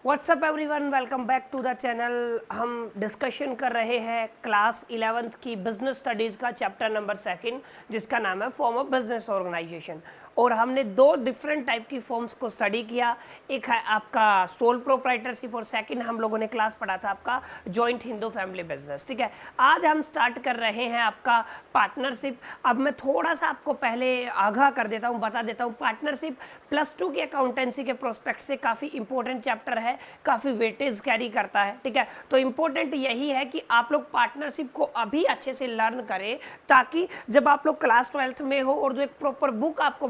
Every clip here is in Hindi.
WhatsApp everyone, welcome back to the channel. हम डिस्कशन कर रहे हैं क्लास 11th की बिजनेस स्टडीज़ का चैप्टर नंबर 2 जिसका नाम है फॉर्म ऑफ बिजनेस ऑर्गेनाइजेशन। और हमने दो डिफरेंट टाइप की फॉर्म्स को स्टडी किया। एक है आपका सोल प्रोप्राइटरशिप और सेकंड हम लोगों ने क्लास पढ़ा था आपका जॉइंट हिंदू फैमिली बिजनेस। ठीक है, आज हम स्टार्ट कर रहे हैं आपका पार्टनरशिप। अब मैं थोड़ा सा आपको पहले आगाह कर देता हूँ, बता देता हूँ, पार्टनरशिप +2 की अकाउंटेंसी के प्रोस्पेक्ट से काफ़ी इंपॉर्टेंट चैप्टर है, काफ़ी वेटेज कैरी करता है। ठीक है, तो इंपॉर्टेंट यही है कि आप लोग पार्टनरशिप को अभी अच्छे से लर्न करें ताकि जब आप लोग क्लास 12th में हो और जो एक प्रॉपर बुक आपको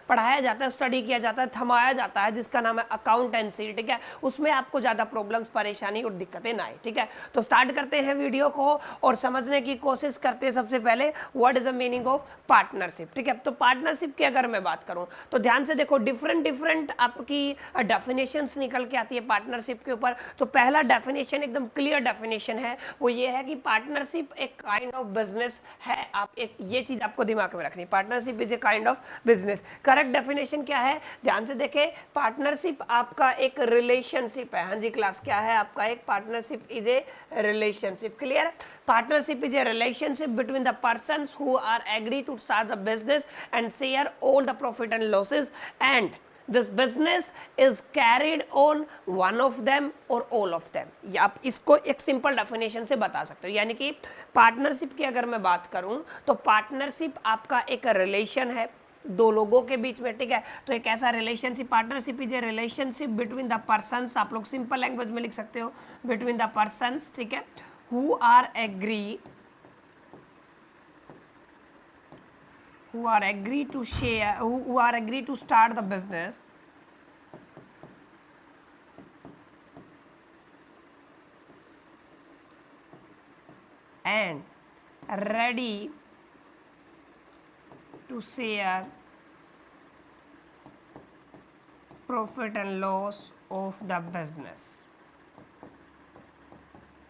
पढ़ाया जाता है, स्टडी किया जाता है, थमाया जाता है जिसका नाम है अकाउंटेंसी, ठीक है, उसमें आपको ज़्यादा प्रॉब्लम्स, परेशानी और दिक्कतें ना आए। ठीक है, तो स्टार्ट करते हैं वीडियो को और समझने की कोशिश करते हैं सबसे पहले what is the meaning of partnership. ठीक है, तो पार्टनरशिप की अगर मैं बात करूं तो ध्यान से देखो, डिफरेंट आपकी डेफिनेशंस निकल के आती है पार्टनरशिप के ऊपर। तो पहला डेफिनेशन एकदम क्लियर डेफिनेशन है, वो ये है कि पार्टनरशिप एक काइंड ऑफ बिजनेस है। आप एक ये चीज आपको दिमाग में रखनी है, partnership is a kind of business. Correct definition क्या है, ध्यान से देखें, पार्टनरशिप आपका एक रिलेशनशिप है। हाँ जी क्लास, क्या है आपका एक partnership is a relationship. Clear, partnership is a relationship between the persons who are agree to start the business and share all the profit and losses, and this business is carried on one of them or all of them। या आप इसको एक सिंपल डेफिनेशन से बता सकते हो, यानी कि पार्टनरशिप की अगर मैं बात करूं तो पार्टनरशिप आपका एक रिलेशन है दो लोगों के बीच में। ठीक है, तो एक ऐसा relationship, partnership is a relationship between the persons, आप लोग सिंपल लैंग्वेज में लिख सकते हो, बिटवीन द पर्सन्स, ठीक है, who are agree to share, who are agree to start the business and ready to share profit and loss of the business।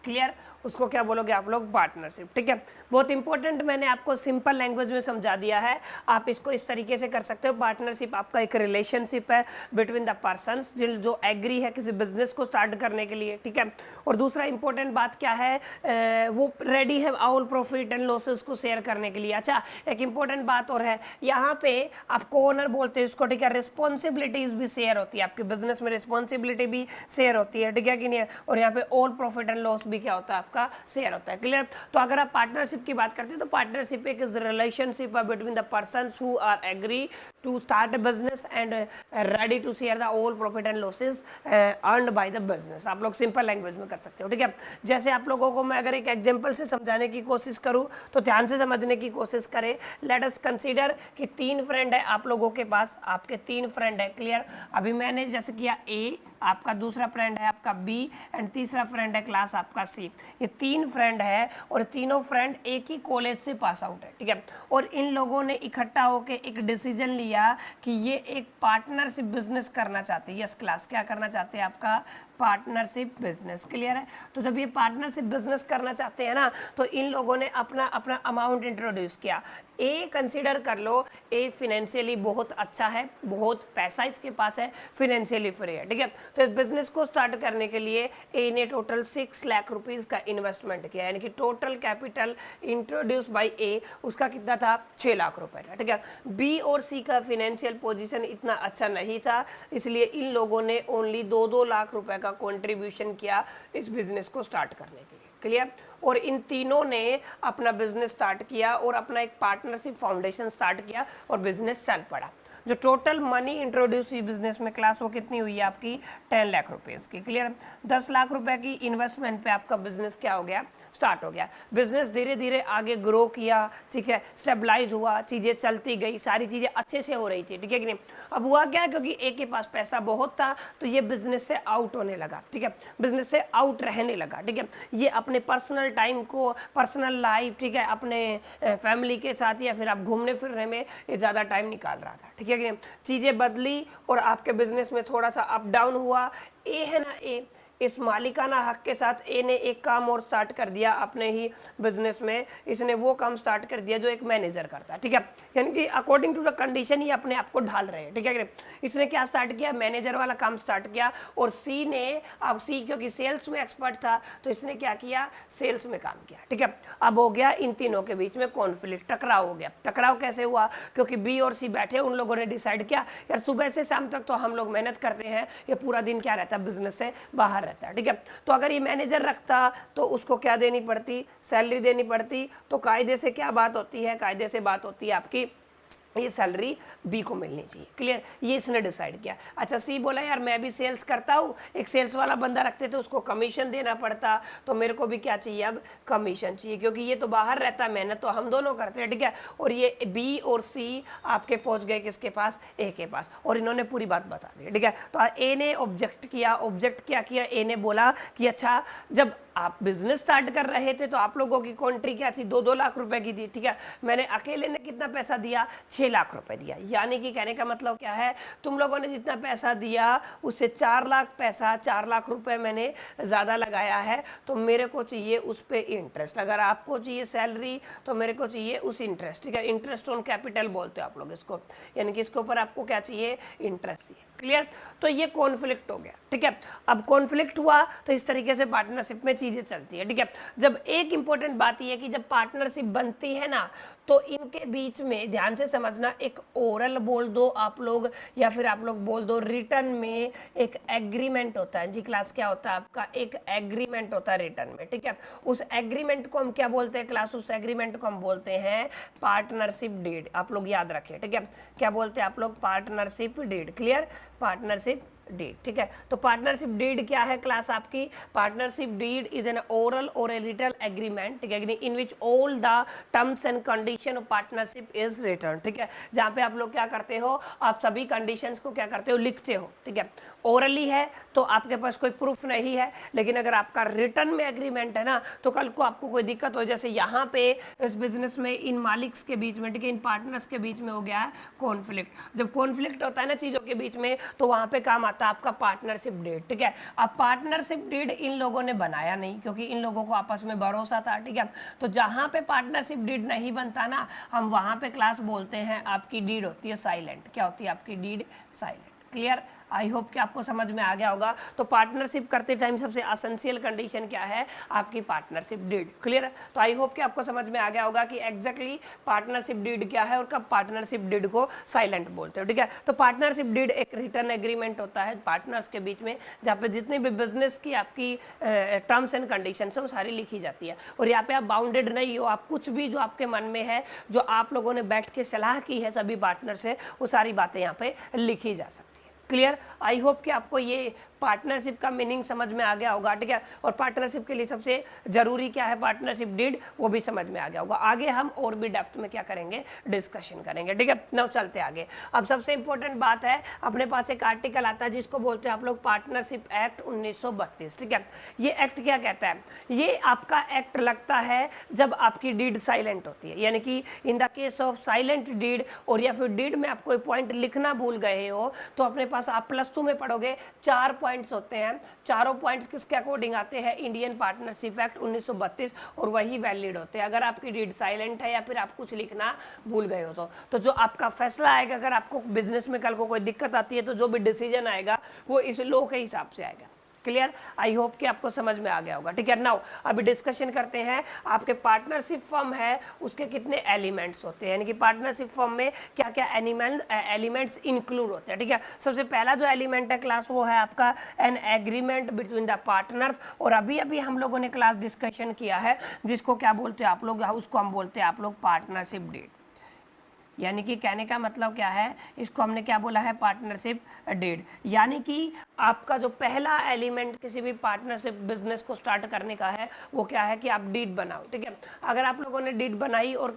Clear, उसको क्या बोलोगे आप लोग, पार्टनरशिप। ठीक है, बहुत इंपॉर्टेंट, मैंने आपको सिंपल लैंग्वेज में समझा दिया है। आप इसको इस तरीके से कर सकते हो, पार्टनरशिप आपका एक रिलेशनशिप है बिटवीन द पर्सन्स जो एग्री है किसी बिजनेस को स्टार्ट करने के लिए। ठीक है, और दूसरा इंपॉर्टेंट बात क्या है, वो रेडी है ऑल प्रॉफिट एंड लॉसेस को शेयर करने के लिए। अच्छा, एक इंपॉर्टेंट बात और है, यहाँ पे आपको ओनर बोलते हैं इसको, ठीक है, रिस्पॉन्सिबिलिटीज भी शेयर होती है, आपके बिजनेस में रिस्पॉन्सिबिलिटी भी शेयर होती है। ठीक है कि नहीं, और यहाँ पे ऑल प्रॉफिट एंड लॉस भी क्या होता है, आपका शेयर होता है। क्लियर, तो अगर आप पार्टनरशिप की बात करते हैं तो पार्टनरशिप एक रिलेशनशिप है between the persons who are agree to start a business and ready to share the all profit and losses earned by the business. आप लोग सिंपल लैंग्वेज में कर सकते हो। ठीक है, जैसे आप लोगों को मैं अगर एक एग्जांपल से समझाने की कोशिश करूं तो ध्यान से समझने की कोशिश करें। लेट अस कंसीडर कि 3 फ्रेंड है आप लोगों के पास, आपके 3 फ्रेंड है। क्लियर, अभी मैंने जैसे किया ए, आपका दूसरा फ्रेंड है आपका बी एंड तीसरा फ्रेंड है क्लास आपका सी। ये 3 फ्रेंड है और तीनों फ्रेंड एक ही कॉलेज से पास आउट है। ठीक है, और इन लोगों ने इकट्ठा होकर एक डिसीजन लिया कि ये एक पार्टनरशिप बिजनेस करना चाहते हैं। यस क्लास, क्या करना चाहते हैं, आपका पार्टनरशिप बिजनेस। क्लियर है, तो जब ये पार्टनरशिप बिजनेस करना चाहते हैं ना, तो इन लोगों ने अपना अपना अमाउंट इंट्रोड्यूस किया। ए कंसीडर कर लो, ए फिनेंशियली बहुत अच्छा है, बहुत पैसा इसके पास है, फिनेंशियली फ्री है। ठीक है, तो इस बिजनेस को स्टार्ट करने के लिए ए ने टोटल 6 लाख रुपीस का इन्वेस्टमेंट किया, यानी कि टोटल कैपिटल इंट्रोड्यूस बाय ए उसका कितना था, 6 लाख रुपए था। ठीक है, बी और सी का फिनेंशियल पोजीशन इतना अच्छा नहीं था, इसलिए इन लोगों ने ओनली 2-2 लाख रुपए का कंट्रीब्यूशन किया इस बिजनेस को स्टार्ट करने के लिए। क्लियर, और इन तीनों ने अपना बिजनेस स्टार्ट किया और अपना एक पार्टनरशिप फाउंडेशन स्टार्ट किया और बिजनेस चल पड़ा। जो टोटल मनी इंट्रोड्यूस हुई बिजनेस में क्लास, वो कितनी हुई है आपकी, 10 लाख रुपीस की। क्लियर, 10 लाख रुपए की इन्वेस्टमेंट पे आपका बिजनेस क्या हो गया, स्टार्ट हो गया। बिजनेस धीरे धीरे आगे ग्रो किया, ठीक है, स्टेबलाइज हुआ, चीज़ें चलती गई, सारी चीज़ें अच्छे से हो रही थी। ठीक है कि नहीं, अब हुआ क्या, क्योंकि एक के पास पैसा बहुत था तो ये बिजनेस से आउट होने लगा। ठीक है, बिजनेस से आउट रहने लगा। ठीक है, ये अपने पर्सनल टाइम को, पर्सनल लाइफ, ठीक है, अपने फैमिली के साथ या फिर आप घूमने फिरने में ये ज़्यादा टाइम निकाल रहा था। ठीक है कि नहीं, चीज़ें बदली और आपके बिजनेस में थोड़ा सा अप डाउन हुआ। ए है ना, ए इस मालिकाना हक के साथ ए ने एक काम और स्टार्ट कर दिया अपने ही बिजनेस में, इसने वो काम स्टार्ट कर दिया जो एक मैनेजर करता है, ठीक है, यानी कि अकॉर्डिंग टू द कंडीशन ही अपने आप को ढाल रहे हैं, ठीक है। इसने क्या स्टार्ट किया, मैनेजर वाला काम स्टार्ट किया, और सी ने, अब सी क्योंकि सेल्स में एक्सपर्ट था तो इसने क्या किया, सेल्स में काम किया, ठीक है। अब हो गया इन तीनों के बीच में कॉन्फ्लिक्ट, टकराव हो गया। टकराव कैसे हुआ, क्योंकि बी और सी बैठे, उन लोगों ने डिसाइड किया यार सुबह से शाम तक तो हम लोग मेहनत करते हैं, ये पूरा दिन क्या रहता है, बिजनेस से बाहर रहता है, ठीक है। तो अगर ये मैनेजर रखता तो उसको क्या देनी पड़ती, सैलरी देनी पड़ती। तो कायदे से क्या बात होती है, कायदे से बात होती है आपकी, ये सैलरी बी को मिलनी चाहिए, क्लियर, ये इसने डिसाइड किया। अच्छा सी बोला यार मैं भी सेल्स करता हूँ, एक सेल्स वाला बंदा रखते तो उसको कमीशन देना पड़ता, तो मेरे को भी क्या चाहिए, अब कमीशन चाहिए, क्योंकि ये तो बाहर रहता है, मेहनत तो हम दोनों करते हैं, ठीक है। और ये बी और सी आपके पहुंच गए किसके पास, ए के पास, और इन्होंने पूरी बात बता दी, ठीक है। तो ए ने ऑब्जेक्ट किया, ऑब्जेक्ट क्या किया, ए ने बोला कि अच्छा जब आप बिजनेस स्टार्ट कर रहे थे तो आप लोगों की कॉन्ट्री क्या थी, 2-2 लाख रुपए की थी, ठीक है। मैंने अकेले ने कितना पैसा दिया, 6 लाख रुपए दिया, यानी कि कहने का मतलब क्या है, तुम लोगों ने जितना पैसा दिया उससे 4 लाख पैसा, 4 लाख रुपए मैंने ज़्यादा लगाया है, तो मेरे को चाहिए उस पर इंटरेस्ट। अगर आपको चाहिए सैलरी तो मेरे को चाहिए उस इंटरेस्ट, ठीक है, इंटरेस्ट ऑन कैपिटल बोलते हो आप लोग इसको, यानी कि इसके ऊपर आपको क्या चाहिए, इंटरेस्ट चाहिए, क्लियर। तो ये कॉन्फ्लिक्ट हो गया, ठीक है। अब कॉन्फ्लिक्ट हुआ तो इस तरीके से पार्टनरशिप में चीजें चलती है, ठीक है। जब एक इंपॉर्टेंट बात यह है कि जब पार्टनरशिप बनती है ना, तो इनके बीच में ध्यान से समझना, एक ओरल बोल दो आप लोग या फिर आप लोग बोल दो रिटर्न में एक एग्रीमेंट होता है जी। क्लास क्या होता है आपका, एक एग्रीमेंट होता है रिटर्न में, ठीक है। उस एग्रीमेंट को हम क्या बोलते हैं क्लास, उस एग्रीमेंट को हम बोलते हैं पार्टनरशिप डीड, आप लोग याद रखें, ठीक है। क्या बोलते हैं आप लोग, partnership deed, clear, partnership deed, ठीक है। तो पार्टनरशिप डीड क्या है क्लास आपकी, partnership deed is an oral और ए रिटन एग्रीमेंट, ठीक है, in which all the terms and condition of partnership is written, ठीक है। जहां पे आप लोग क्या करते हो, आप सभी कंडीशंस को क्या करते हो, लिखते हो, ठीक है। ओरली है तो आपके पास कोई प्रूफ नहीं है, लेकिन अगर आपका रिटर्न में एग्रीमेंट है ना, तो कल को आपको कोई दिक्कत हो, जैसे यहाँ पे इस बिजनेस में इन मालिक्स के बीच में, ठीक है, इन पार्टनर्स के बीच में हो गया है कॉन्फ्लिक्ट। जब कॉन्फ्लिक्ट होता है ना चीजों के बीच में, तो वहां पे काम आता है आपका पार्टनरशिप डीड, ठीक है। अब पार्टनरशिप डीड इन लोगों ने बनाया नहीं, क्योंकि इन लोगों को आपस में भरोसा था, ठीक है। तो जहां पे पार्टनरशिप डीड नहीं बनता ना, हम वहां पे क्लास बोलते हैं आपकी डीड होती है साइलेंट। क्या होती है आपकी deed, silent, clear. I hope कि आपको समझ में आ गया होगा। तो पार्टनरशिप करते टाइम सबसे एसेंशियल कंडीशन क्या है, आपकी पार्टनरशिप डीड, क्लियर। तो आई होप कि आपको समझ में आ गया होगा कि एग्जैक्टली पार्टनरशिप डीड क्या है और कब पार्टनरशिप डीड को साइलेंट बोलते हो, ठीक है। तो पार्टनरशिप डीड एक रिटर्न एग्रीमेंट होता है पार्टनर्स के बीच में, जहाँ पे जितनी भी बिजनेस की आपकी टर्म्स एंड कंडीशन है वो सारी लिखी जाती है। और यहाँ पे आप बाउंडेड नहीं हो, आप कुछ भी जो आपके मन में है, जो आप लोगों ने बैठ के सलाह की है सभी पार्टनर से, वो सारी बातें यहाँ पे लिखी जा सकती है, क्लियर। आई होप कि आपको ये पार्टनरशिप का मीनिंग समझ में आ गया होगा, ठीक है। और पार्टनरशिप के लिए सबसे जरूरी क्या है, पार्टनरशिप डीड, वो भी समझ में आ गया होगा। आगे हम और भी डेप्थ में क्या करेंगे, डिस्कशन करेंगे, ठीक है। नाउ चलते आगे। अब सबसे इंपॉर्टेंट बात है, अपने पास एक आर्टिकल आता है जिसको बोलते हैं आप लोग पार्टनरशिप एक्ट 1932, ठीक है। ये एक्ट क्या कहता है, ये आपका एक्ट लगता है जब आपकी डीड साइलेंट होती है, यानी कि in the case of silent deed, और या फिर डीड में आप कोई पॉइंट लिखना भूल गए हो, तो अपने पास आप +2 में पढ़ोगे 4 पॉइंट्स होते हैं। चारों पॉइंट्स किसके अकॉर्डिंग आते हैं, इंडियन पार्टनरशिप एक्ट 1932, और वही वैलिड होते हैं अगर आपकी डीड साइलेंट है या फिर आप कुछ लिखना भूल गए हो। तो जो आपका फैसला आएगा, अगर आपको बिजनेस में कल को कोई दिक्कत आती है, तो जो भी डिसीजन आएगा वो इस लॉ के हिसाब से आएगा, क्लियर। आई होप कि आपको समझ में आ गया होगा, ठीक है। नाउ अभी डिस्कशन करते हैं, आपके पार्टनरशिप फर्म है उसके कितने एलिमेंट्स होते हैं, यानी कि पार्टनरशिप फर्म में क्या क्या एलिमेंट्स इंक्लूड होते हैं, ठीक है। सबसे पहला जो एलिमेंट है क्लास, वो है आपका an agreement between the partners, और अभी अभी हम लोगों ने क्लास डिस्कशन किया है जिसको क्या बोलते हैं आप लोग, उसको हम बोलते हैं आप लोग पार्टनरशिप डीड। यानी कि कहने का मतलब क्या है, इसको हमने क्या बोला है, पार्टनरशिप डीड। यानी कि आपका जो पहला एलिमेंट किसी भी पार्टनरशिप बिजनेस को स्टार्ट करने का है, वो क्या है कि आप डीड बनाओ, ठीक है। अगर आप लोगों ने डीड बनाई और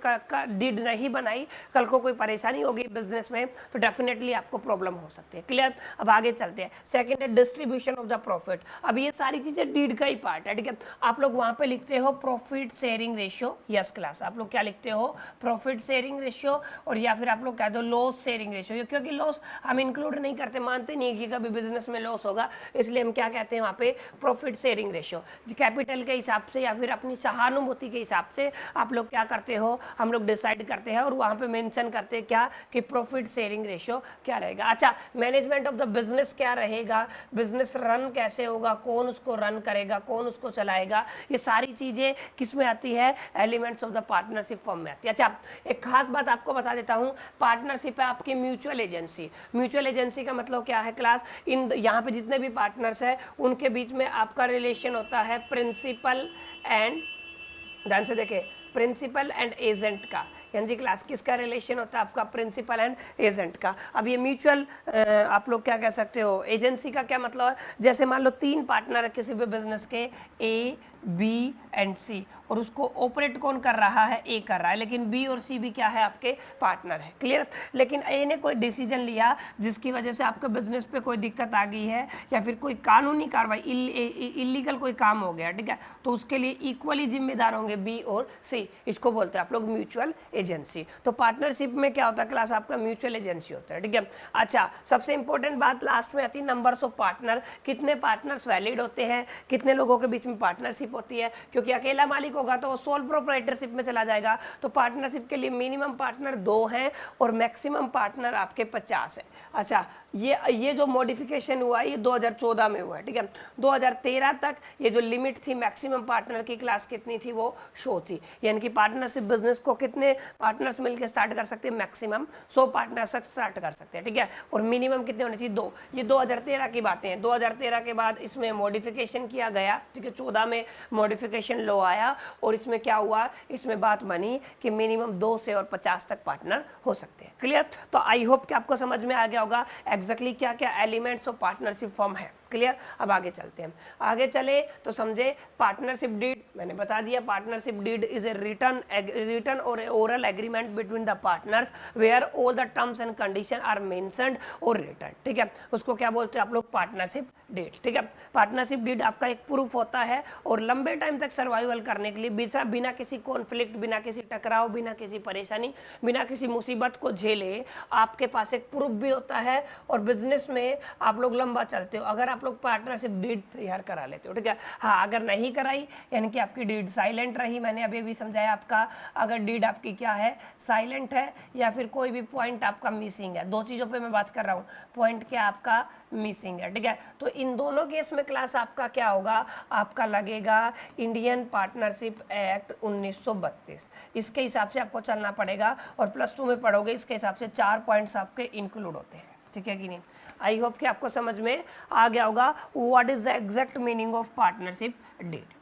डीड नहीं बनाई, कल को कोई परेशानी होगी बिजनेस में, तो डेफिनेटली आपको प्रॉब्लम हो सकती है, क्लियर। अब आगे चलते हैं। सेकेंड है डिस्ट्रीब्यूशन ऑफ द प्रॉफिट। अब ये सारी चीजें डीड का ही पार्ट है, ठीक है। आप लोग वहां पे लिखते हो profit sharing ratio, yes class, आप लोग क्या लिखते हो, प्रॉफिट शेयरिंग रेशियो, और या फिर आप लोग कह दो लॉस शेयरिंग रेशियो, क्योंकि लॉस हम इंक्लूड नहीं करते, मानते नहीं कि कभी बिजनेस में लॉस होगा, इसलिए हम क्या कहते हैं वहाँ पे प्रॉफिट शेयरिंग रेशियो। कैपिटल के हिसाब से या फिर अपनी सहानुभूति के हिसाब से आप लोग क्या करते हो, हम लोग डिसाइड करते हैं और वहाँ पे मेंशन करते हैं क्या कि प्रॉफिट शेयरिंग रेशियो क्या रहेगा। अच्छा, मैनेजमेंट ऑफ द बिजनेस क्या रहेगा, बिजनेस रन कैसे होगा, कौन उसको रन करेगा, कौन उसको चलाएगा, ये सारी चीज़ें किस में आती है, elements of the partnership form में आती है। अच्छा, एक खास बात आपको बता देता हूँ, पार्टनरशिप है आपकी म्यूचुअल एजेंसी। म्यूचुअल एजेंसी का मतलब क्या है क्लास, इन यहाँ पे जितने भी पार्टनर्स हैं उनके बीच में आपका रिलेशन होता है प्रिंसिपल एंड, ध्यान से देखें, प्रिंसिपल एंड एजेंट का, यानी जी क्लास किसका रिलेशन होता है आपका, प्रिंसिपल एंड एजेंट का। अब ये म्यूचुअल आप लोग क्या कह सकते हो, एजेंसी का क्या मतलब है, जैसे मान लो 3 पार्टनर है किसी भी बिजनेस के, ए बी एंड सी, और उसको ऑपरेट कौन कर रहा है, ए कर रहा है, लेकिन बी और सी भी क्या है आपके पार्टनर है, क्लियर। लेकिन ए ने कोई डिसीजन लिया जिसकी वजह से आपके बिजनेस पे कोई दिक्कत आ गई है या फिर कोई कानूनी कार्रवाई, इलीगल कोई काम हो गया, ठीक है, तो उसके लिए इक्वली जिम्मेदार होंगे बी और सी, इसको बोलते हैं आप लोग म्यूचुअल एजेंसी। तो पार्टनरशिप में क्या होता है क्लास, आपका म्यूचुअल एजेंसी होता है, ठीक है। अच्छा, सबसे इंपॉर्टेंट बात लास्ट में आती है, नंबर्स ऑफ पार्टनर, कितने पार्टनर्स वैलिड होते हैं, कितने लोगों के बीच में पार्टनरशिप होती है, क्योंकि अकेला मालिक होगा तो वो सोल प्रोप्राइटरशिप में चला जाएगा। तो पार्टनरशिप के लिए मिनिमम पार्टनर 2 हैं और मैक्सिमम पार्टनर आपके 50 है। अच्छा, ये जो मॉडिफिकेशन हुआ ये 2014 में हुआ है, ठीक है। 2013 तक ये जो लिमिट थी मैक्सिमम पार्टनर की क्लास कितनी थी, वो शो थी, यानी कि पार्टनरशिप बिजनेस को कितने पार्टनर्स मिलकर स्टार्ट कर सकते हैं, मैक्सिमम 100 पार्टनर्स तक स्टार्ट कर सकते हैं, ठीक है, और मिनिमम कितने होने चाहिए, 2। ये 2013 की बातें हैं। 2013 के बाद इसमें मॉडिफिकेशन किया गया, ठीक है, 14 में मॉडिफिकेशन लॉ आया और इसमें क्या हुआ, इसमें बात बनी कि मिनिमम 2 से और 50 तक पार्टनर हो सकते हैं, क्लियर। तो आई होप कि आपको समझ में आ गया होगा एग्जैक्टली क्या क्या एलिमेंट्स ऑफ पार्टनरशिप फॉर्म है, क्लियर। अब आगे चलते हैं, आगे चले तो समझे पार्टनरशिप डीड, मैंने बता दिया partnership deed is a written और oral agreement between the partners where all the terms and condition are mentioned और रिटन, ठीक है, उसको क्या बोलते हैं आप लोग, पार्टनरशिप डीड, ठीक है। पार्टनरशिप डीड आपका एक प्रूफ होता है और लंबे टाइम तक सर्वाइवल करने के लिए बिना किसी कॉन्फ्लिक्ट, बिना किसी टकराव, बिना किसी परेशानी, बिना किसी मुसीबत को झेले आपके पास एक प्रूफ भी होता है और बिजनेस में आप लोग लंबा चलते हो अगर आप लोग पार्टनरशिप डीड तैयार करा लेते हो, ठीक है। हाँ, अगर नहीं कराई यानी कि आपकी डीड साइलेंट रही, मैंने अभी भी समझाया आपका, अगर डीड आपकी क्या है, साइलेंट है या फिर कोई भी पॉइंट आपका मिसिंग है, 2 चीज़ों पे मैं बात कर रहा हूँ, पॉइंट क्या आपका मिसिंग है, ठीक है। तो इन दोनों केस में क्लास आपका क्या होगा, आपका लगेगा इंडियन पार्टनरशिप एक्ट 1932, इसके हिसाब से आपको चलना पड़ेगा और +2 में पढ़ोगे, इसके हिसाब से 4 पॉइंट्स आपके इंक्लूड होते हैं, ठीक है कि नहीं। आई होप कि आपको समझ में आ गया होगा what is the exact meaning of partnership deed.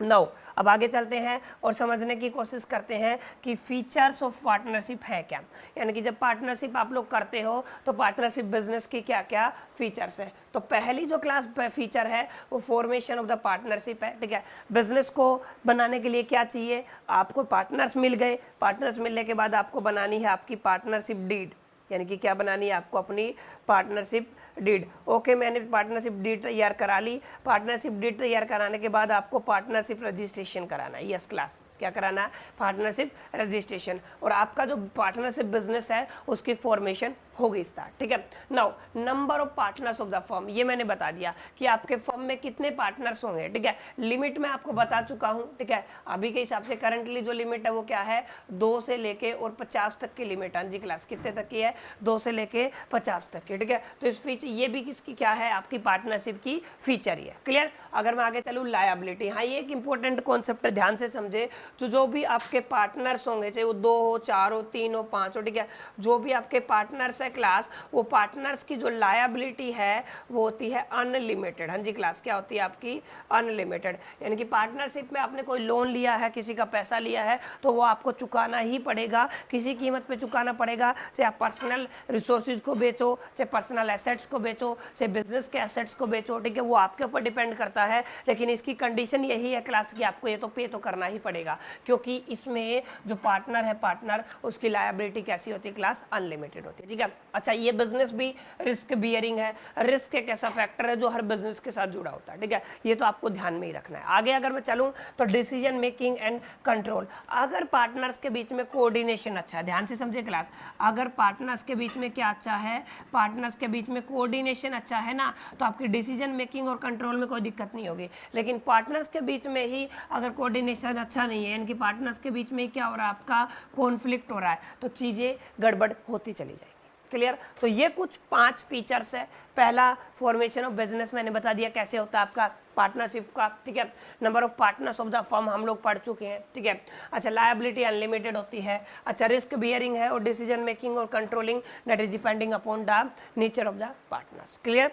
Now अब आगे चलते हैं और समझने की कोशिश करते हैं कि फीचर्स ऑफ पार्टनरशिप है क्या, यानी कि जब पार्टनरशिप आप लोग करते हो तो पार्टनरशिप बिजनेस की क्या क्या फीचर्स है। तो पहली जो क्लास फीचर है वो फॉर्मेशन ऑफ द पार्टनरशिप है, ठीक है। बिजनेस को बनाने के लिए क्या चाहिए, आपको पार्टनर्स मिल गए, पार्टनर्स मिलने के बाद आपको बनानी है आपकी पार्टनरशिप डीड, यानी कि क्या बनानी है आपको, अपनी पार्टनरशिप डीड। ओके, मैंने पार्टनरशिप डीड तैयार करा ली, पार्टनरशिप डीड तैयार कराने के बाद आपको पार्टनरशिप रजिस्ट्रेशन कराना है, यस क्लास, क्या कराना है, पार्टनरशिप रजिस्ट्रेशन, और आपका जो पार्टनरशिप बिजनेस है उसकी फॉर्मेशन हो गई स्टार्ट, ठीक है। Now number of partners of the firm, ये मैंने बता दिया कि आपके फर्म में कितने पार्टनर्स होंगे, ठीक है। लिमिट मैं आपको बता चुका हूँ, ठीक है, अभी के हिसाब से करंटली जो लिमिट है वो क्या है, 2 से लेके और 50 तक की लिमिट, हाँ जी क्लास, कितने तक की है, 2 से लेके 50 तक की, ठीक है। तो इस फीचर ये भी किसकी क्या है, आपकी पार्टनरशिप की फीचर ही है, क्लियर। अगर मैं आगे चलूँ, लायबिलिटी, हाँ ये एक इंपॉर्टेंट कॉन्सेप्ट है, ध्यान से समझे। तो जो भी आपके पार्टनर्स होंगे, चाहे वो 2 हो, 4 हो, 3 हो, 5 हो, ठीक है, जो भी आपके पार्टनर्स है क्लास, वो पार्टनर्स की जो लायबिलिटी है वो होती है अनलिमिटेड, हाँ जी क्लास, क्या होती है आपकी, अनलिमिटेड। यानी कि पार्टनरशिप में आपने कोई लोन लिया है, किसी का पैसा लिया है, तो वो आपको चुकाना ही पड़ेगा, किसी कीमत पे चुकाना पड़ेगा, चाहे आप पर्सनल रिसोर्सेज को बेचो, चाहे पर्सनल एसेट्स को बेचो, चाहे बिजनेस के एसेट्स को बेचो, ठीक है, वो आपके ऊपर डिपेंड करता है। लेकिन इसकी कंडीशन यही है क्लास की, आपको ये तो पे तो करना ही पड़ेगा, क्योंकि इसमें जो पार्टनर है, पार्टनर उसकी लायबिलिटी कैसी होती है क्लास, अनलिमिटेड होती है, ठीक है। अच्छा, ये बिजनेस भी रिस्क बियरिंग है, रिस्क एक ऐसा फैक्टर है जो हर बिजनेस के साथ जुड़ा होता है, ठीक है, ये तो आपको ध्यान में ही रखना है। आगे अगर मैं चलूँ तो डिसीजन मेकिंग एंड कंट्रोल, अगर पार्टनर्स के बीच में कोऑर्डिनेशन अच्छा है, ध्यान से समझे क्लास, अगर पार्टनर्स के बीच में क्या अच्छा है, पार्टनर्स के बीच में कोऑर्डिनेशन अच्छा है ना, तो आपकी डिसीजन मेकिंग और कंट्रोल में कोई दिक्कत नहीं होगी। लेकिन पार्टनर्स के बीच में ही अगर कोऑर्डिनेशन अच्छा नहीं है, इनकी पार्टनर्स के बीच में क्या हो रहा है, आपका कॉन्फ्लिक्ट हो रहा है, तो चीज़ें गड़बड़ होती चली जाएगी। क्लियर? तो ये कुछ 5 फीचर्स है। पहला, फॉर्मेशन ऑफ बिजनेस मैंने बता दिया कैसे होता है आपका पार्टनरशिप का, ठीक है। Number of partners of the firm हम लोग पढ़ चुके हैं, ठीक है। अच्छा, लायबिलिटी अनलिमिटेड होती है। अच्छा, रिस्क बियरिंग है, और डिसीजन मेकिंग और controlling that is depending upon the nature of the partners. Clear?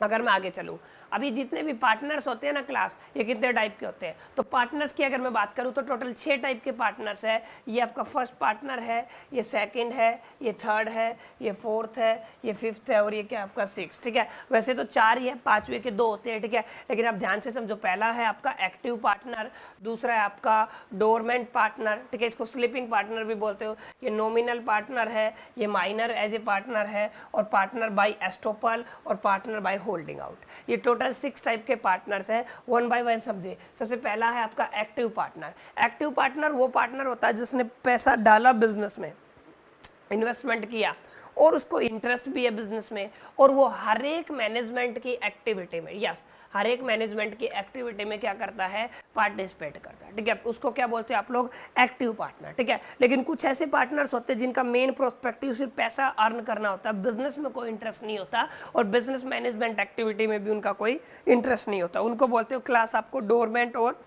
अगर मैं आगे चलूँ, अभी जितने भी पार्टनर्स होते हैं ना क्लास, ये कितने टाइप के होते हैं, तो पार्टनर्स की अगर मैं बात करूँ तो टोटल 6 टाइप के पार्टनर्स है। ये आपका फर्स्ट पार्टनर है, ये सेकंड है, ये थर्ड है, ये फोर्थ है, ये फिफ्थ है, और ये क्या आपका 6, ठीक है। वैसे तो 4 ही है, 5वें के 2 होते हैं, ठीक है, लेकिन आप ध्यान से समझो। पहला है आपका एक्टिव पार्टनर, दूसरा है आपका डोरमेंट पार्टनर, ठीक है, इसको स्लीपिंग पार्टनर भी बोलते हो। ये नॉमिनल पार्टनर है, ये माइनर एज ए पार्टनर है, और पार्टनर बाय एस्टोपल और पार्टनर बाय होल्डिंग आउट। ये टोटल 6 टाइप के पार्टनर्स हैं। वन बाय वन समझे। सबसे पहला है आपका एक्टिव पार्टनर। एक्टिव पार्टनर वो पार्टनर होता है जिसने पैसा डाला बिजनेस में, इन्वेस्टमेंट किया, और उसको इंटरेस्ट भी है बिजनेस में, और वो हर एक मैनेजमेंट की एक्टिविटी में, यस, हर एक मैनेजमेंट की एक्टिविटी में क्या करता है, पार्टिसिपेट करता है, ठीक है। उसको क्या बोलते हैं आप लोग, एक्टिव पार्टनर, ठीक है। लेकिन कुछ ऐसे पार्टनर्स होते हैं जिनका मेन प्रोस्पेक्टिव सिर्फ पैसा अर्न करना होता है, बिजनेस में कोई इंटरेस्ट नहीं होता, और बिजनेस मैनेजमेंट एक्टिविटी में भी उनका कोई इंटरेस्ट नहीं होता। उनको बोलते हो क्लास आपको डोरमेंट और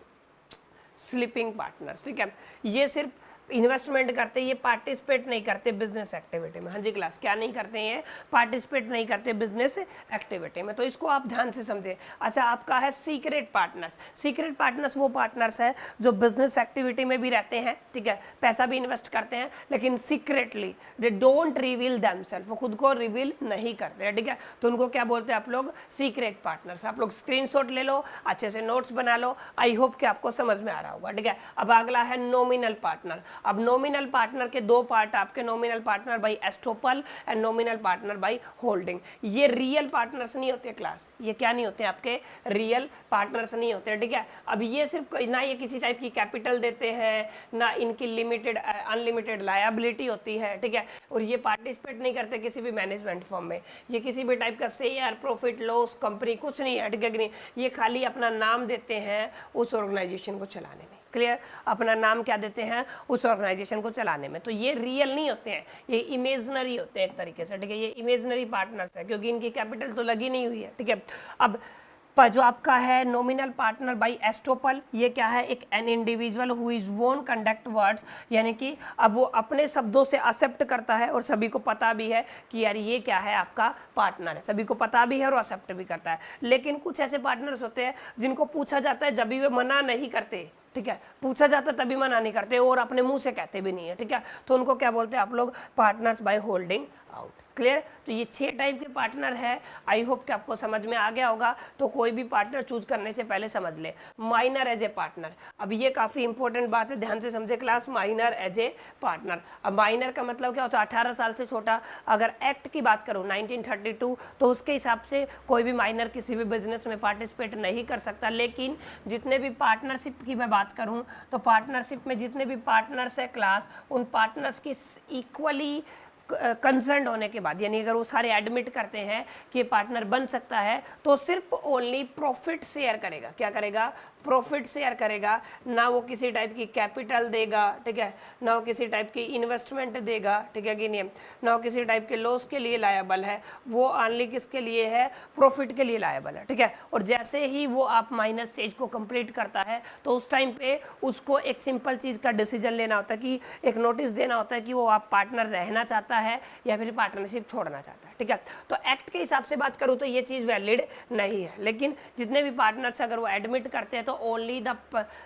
स्लीपिंग पार्टनर्स, ठीक है। ये सिर्फ इन्वेस्टमेंट करते, ये पार्टिसिपेट नहीं करते बिजनेस एक्टिविटी में। हाँ जी क्लास, क्या नहीं करते हैं, पार्टिसिपेट नहीं करते बिजनेस एक्टिविटी में, तो इसको आप ध्यान से समझे। अच्छा, आपका है सीक्रेट पार्टनर्स। सीक्रेट पार्टनर्स वो पार्टनर्स है जो बिजनेस एक्टिविटी में भी रहते हैं, ठीक है, पैसा भी इन्वेस्ट करते हैं, लेकिन secretly they don't reveal themselves, वो खुद को रिवील नहीं करते हैं, ठीक है। तो उनको क्या बोलते हैं आप लोग, सीक्रेट पार्टनर्स। आप लोग स्क्रीनशॉट ले लो, अच्छे से नोट्स बना लो, आई होप कि आपको समझ में आ रहा होगा, ठीक है। अब अगला है नॉमिनल पार्टनर। अब नॉमिनल पार्टनर के 2 पार्ट आपके, nominal partner by estoppel and nominal partner by holding. ये रियल पार्टनर्स नहीं होते क्लास, ये क्या नहीं होते आपके, रियल पार्टनर्स नहीं होते, ठीक है। अब ये सिर्फ ना ये किसी टाइप की कैपिटल देते हैं, ना इनकी लिमिटेड अनलिमिटेड लायबिलिटी होती है, ठीक है, और ये पार्टिसिपेट नहीं करते किसी भी मैनेजमेंट फॉर्म में, ये किसी भी टाइप का शेयर प्रॉफिट लॉस कंपनी कुछ नहीं है, ठीक है कि नहीं। ये खाली अपना नाम देते हैं उस ऑर्गेनाइजेशन को चलाने में। क्लियर? अपना नाम क्या देते हैं उस ऑर्गेनाइजेशन को चलाने में। तो ये रियल नहीं होते हैं, ये इमेजनरी होते हैं एक तरीके से, ठीक है। ये इमेजनरी पार्टनर्स है क्योंकि इनकी कैपिटल तो लगी नहीं हुई है, ठीक है। अब जो आपका है नॉमिनल पार्टनर बाय एस्टोपल, ये क्या है, एक एन इंडिविजुअल हु इज वोन कंडक्ट वर्ड्स, यानी कि अब वो अपने शब्दों से एक्सेप्ट करता है और सभी को पता भी है कि यार ये क्या है, आपका पार्टनर है, सभी को पता भी है और एक्सेप्ट भी करता है। लेकिन कुछ ऐसे पार्टनर्स होते हैं जिनको पूछा जाता है जब भी वे मना नहीं करते, ठीक है, पूछा जाता है तभी मना नहीं करते और अपने मुंह से कहते भी नहीं है, ठीक है। तो उनको क्या बोलते हैं आप लोग, partners by holding out. Clear? तो ये 6 टाइप के पार्टनर है। आई होप कि आपको समझ में आ गया होगा। तो कोई भी पार्टनर चूज करने से पहले समझ ले माइनर एज ए पार्टनर। अब ये काफी इंपॉर्टेंट बात है, ध्यान से समझे class, minor as a partner. अब माइनर का मतलब क्या होता है, 18 साल से छोटा। अगर एक्ट की बात करूं 1932, तो उसके हिसाब से कोई भी माइनर किसी भी बिजनेस में पार्टिसिपेट नहीं कर सकता। लेकिन जितने भी पार्टनरशिप की मैं बात करूं तो पार्टनरशिप में जितने भी पार्टनर्स है क्लास, उन पार्टनर्स की इक्वली कंसर्न होने के बाद, यानी अगर वो सारे एडमिट करते हैं कि पार्टनर बन सकता है, तो सिर्फ ओनली प्रॉफिट शेयर करेगा। क्या करेगा? प्रॉफिट शेयर करेगा, ना वो किसी टाइप की कैपिटल देगा, ठीक है, ना वो किसी टाइप की इन्वेस्टमेंट देगा, ठीक है कि नहीं, ना वो किसी टाइप के लॉस के लिए लायबल है, वो ओनली किसके लिए है, प्रॉफिट के लिए लायबल है, ठीक है। और जैसे ही वो आप माइनस स्टेज को कंप्लीट करता है, तो उस टाइम पे उसको एक सिंपल चीज़ का डिसीजन लेना होता है, कि एक नोटिस देना होता है कि वो आप पार्टनर रहना चाहता है या फिर पार्टनरशिप छोड़ना चाहता है, ठीक है। तो एक्ट के हिसाब से बात करूँ तो ये चीज़ वैलिड नहीं है, लेकिन जितने भी पार्टनर्स अगर वो एडमिट करते हैं तो only the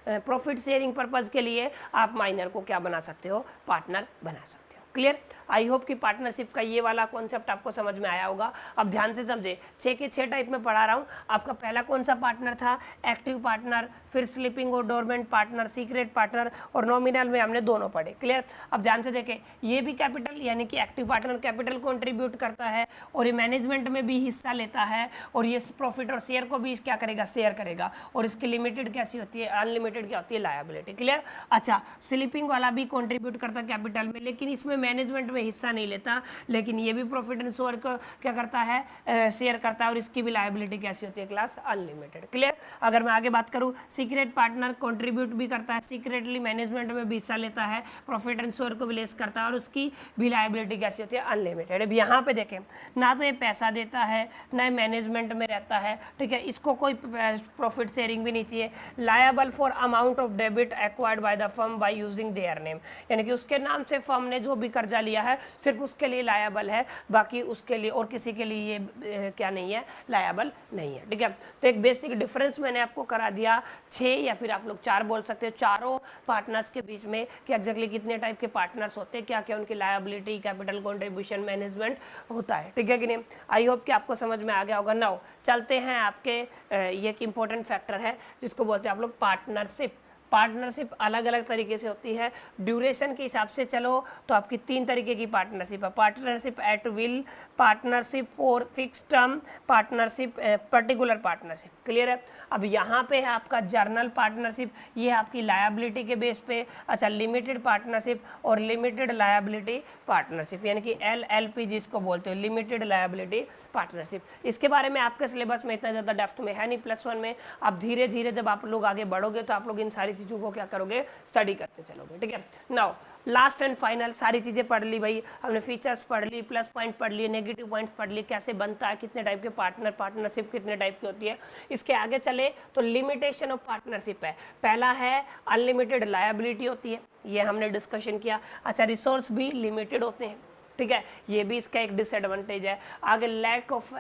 profit sharing purpose के लिए आप माइनर को क्या बना सकते हो, पार्टनर बना सकते हो। क्लियर। आई होप कि पार्टनरशिप का ये वाला कॉन्सेप्ट आपको समझ में आया होगा। अब ध्यान से समझे, 6 के 6 टाइप में पढ़ा रहा हूँ। आपका पहला कौन सा पार्टनर था, एक्टिव पार्टनर, फिर स्लीपिंग और डोरमेंट पार्टनर, सीक्रेट पार्टनर और नॉमिनल में हमने दोनों पढ़े। क्लियर। अब ध्यान से देखें, ये भी कैपिटल यानी कि एक्टिव पार्टनर कैपिटल कंट्रीब्यूट करता है और ये मैनेजमेंट में भी हिस्सा लेता है और ये प्रॉफिट और शेयर को भी क्या करेगा, शेयर करेगा। और इसकी लिमिटेड कैसी होती है, अनलिमिटेड क्या होती है, लायबिलिटी। क्लियर। अच्छा, स्लीपिंग वाला भी कंट्रीब्यूट करता है कैपिटल में, लेकिन इसमें मैनेजमेंट में हिस्सा नहीं लेता, लेकिन ये भी प्रॉफिट एंड शेयर को क्या करता है, शेयर करता है और इसकी भी लायबिलिटी कैसी होती है, क्लास अनलिमिटेड। क्लियर। अगर मैं आगे बात करूं, सीक्रेट पार्टनर कंट्रीब्यूट भी करता है, सीक्रेटली मैनेजमेंट में भी हिस्सा लेता है, प्रॉफिट एंड शेयर को भी लेस करता है और उसकी भी लायबिलिटी कैसी होती है, अनलिमिटेड। अब यहाँ पे देखें, ना तो ये पैसा देता है ना मैनेजमेंट में रहता है, ठीक है, इसको कोई प्रॉफिट शेयरिंग भी नहीं चाहिए। Liable for amount of debit acquired by the firm by using their name, यानी कि उसके नाम से फर्म ने जो भी कर्जा लिया है सिर्फ उसके लिए लायबल है, बाकी उसके लिए और किसी के लिए ये क्या नहीं है, लायबल नहीं है। ठीक है, तो एक बेसिक डिफरेंस मैंने आपको करा दिया, 6 या फिर आप लोग 4 बोल सकते हो, चारों पार्टनर्स के बीच में कि एग्जैक्टली कितने टाइप के पार्टनर्स होते हैं, क्या क्या उनकी लायबिलिटी, कैपिटल कंट्रीब्यूशन, मैनेजमेंट होता है। ठीक है कि नहीं। आई होप कि आपको समझ में आ गया होगा। नाउ चलते हैं आपके ये एक इंपॉर्टेंट फैक्टर है जिसको बोलते हैं आप लोग पार्टनरशिप। पार्टनरशिप अलग अलग तरीके से होती है। ड्यूरेशन के हिसाब से चलो तो आपकी 3 तरीके की पार्टनरशिप है, partnership at will, partnership for fix term, partnership particular partnership. Clear है। अब यहाँ पे है आपका जर्नल पार्टनरशिप, ये है आपकी लायबिलिटी के बेस पे। अच्छा, लिमिटेड पार्टनरशिप और लिमिटेड लायबिलिटी पार्टनरशिप, यानी कि LLP जिसको बोलते हो, लिमिटेड लायबिलिटी पार्टनरशिप। इसके बारे में आपके सिलेबस में इतना ज़्यादा डेप्थ में है नहीं +1 में। अब धीरे धीरे जब आप लोग आगे बढ़ोगे तो आप लोग इन सारी चीज़ों को क्या करोगे, स्टडी करते चलोगे। ठीक है। नाउ लास्ट एंड फाइनल, सारी चीज़ें पढ़ ली भाई हमने, फीचर्स पढ़ ली, प्लस पॉइंट पढ़ लिए, नेगेटिव पॉइंट्स पढ़ लिए, कैसे बनता है, कितने टाइप के पार्टनरशिप कितने टाइप की होती है। इसके आगे चले तो लिमिटेशन ऑफ पार्टनरशिप है। पहला है अनलिमिटेड लायबिलिटी होती है, ये हमने डिस्कशन किया। अच्छा, रिसोर्स भी लिमिटेड होते हैं, ठीक है, ये भी इसका एक डिसएडवांटेज है। आगे लैक ऑफ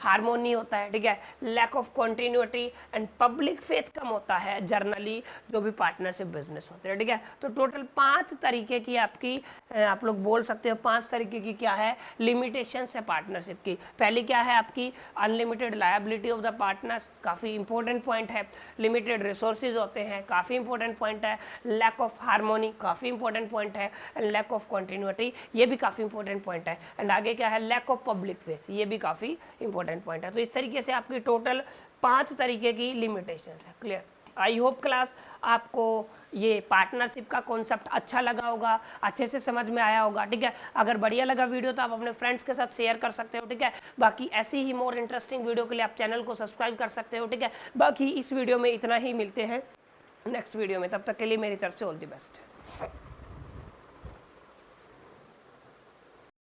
हार्मोनी होता है, ठीक है, lack of continuity and public faith कम होता है जर्नली जो भी पार्टनरशिप बिजनेस होते हैं। ठीक है, तो टोटल 5 तरीके की आपकी आप लोग बोल सकते हो 5 तरीके की क्या है, लिमिटेशंस है पार्टनरशिप की। पहली क्या है आपकी, unlimited liability of the partners, काफ़ी इंपॉर्टेंट पॉइंट है। लिमिटेड रिसोर्सेज होते हैं, काफ़ी इंपॉर्टेंट पॉइंट है। लैक ऑफ हार्मोनी, काफ़ी इंपॉर्टेंट पॉइंट है। लैक ऑफ कंटिन्यूटी, ये भी काफ़ी इंपॉर्टेंट पॉइंट है। एंड आगे क्या है, लैक ऑफ पब्लिक फेथ, ये भी काफ़ी इंपॉर्टेंट पॉइंट है। तो इस तरीके से आपकी टोटल 5 तरीके की लिमिटेशंस है। क्लियर। आई होप क्लास आपको ये पार्टनरशिप का कॉन्सेप्ट अच्छा लगा होगा, अच्छे से समझ में आया होगा। ठीक है, अगर बढ़िया लगा वीडियो तो आप अपने फ्रेंड्स के साथ शेयर कर सकते हो। ठीक है, बाकी ऐसी ही मोर इंटरेस्टिंग वीडियो के लिए आप चैनल को सब्सक्राइब कर सकते हो। ठीक है, बाकी इस वीडियो में इतना ही, मिलते हैं नेक्स्ट वीडियो में, तब तक के लिए मेरी तरफ से ऑल द बेस्ट।